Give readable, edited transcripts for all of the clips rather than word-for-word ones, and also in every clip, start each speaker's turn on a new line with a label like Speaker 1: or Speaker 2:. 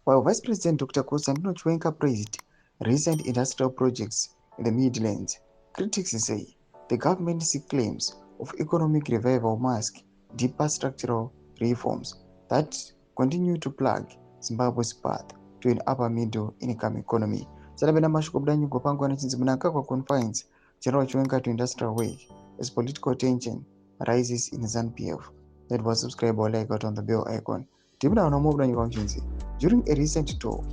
Speaker 1: While Vice President Dr. Constantino Chiwenga praised recent industrial projects in the Midlands, critics say the government's claims of economic revival mask deeper structural reforms that continue to plug Zimbabwe's path to an upper middle income economy. Sarabena mashukubda nyugo pangu anachinzi Mnangagwa confines General Chiwenga to industrial wake as political tension rises in ZANU-PF. That was subscribe or like out on the bell icon. Tibuna no during a recent tour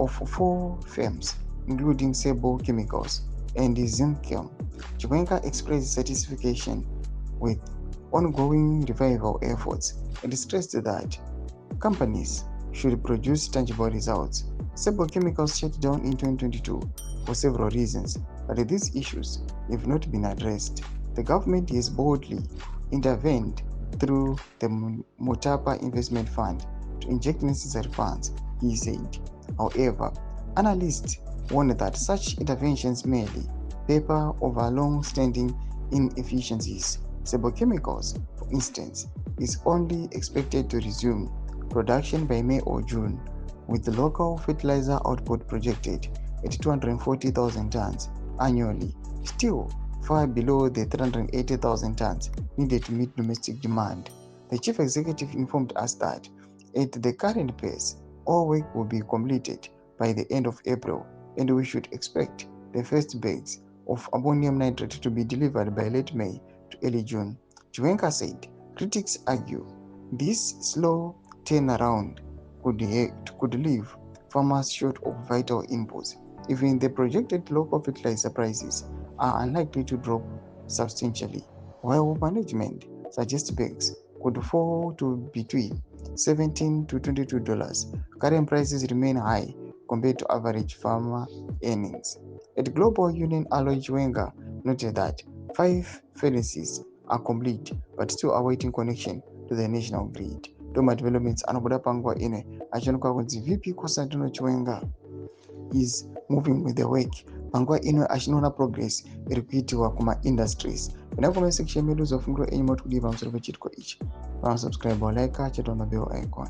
Speaker 1: of 4 firms, including Sebo Chemicals and Zimchem, Chiwenga expressed satisfaction with ongoing revival efforts and stressed that companies should produce tangible results. Sebo Chemicals shut down in 2022 for several reasons, but these issues have not been addressed. The government has boldly intervened through the Mutapa Investment Fund to inject necessary funds, he said. However, analysts warn that such interventions merely paper over long-standing inefficiencies. Sebo Chemicals, for instance, is only expected to resume production by May or June, with the local fertilizer output projected at 240,000 tons annually, still far below the 380,000 tons needed to meet domestic demand. The chief executive informed us that at the current pace, all work will be completed by the end of April, and we should expect the first bags of ammonium nitrate to be delivered by late May to early June. Chiwenga said critics argue this slow turnaround could leave farmers short of vital inputs. Even the projected local fertilizer prices are unlikely to drop substantially, while management suggests bags could fall to between $17 to $22. Current prices remain high compared to average farmer earnings. At Global Union, Aloy Chiwenga noted that 5 furnaces are complete but still awaiting connection to the national grid. Doma developments anobuda pangwa ine achonoka kunzi VP Constantino Chiwenga is moving with the work. Pangwa ino achinoona progress iri kuitiwa kuma industries. Kuna comment section medu zofunguro enyu moti kudiva musoro pechitiko ichi. Subscribe or like cheta on the bell icon.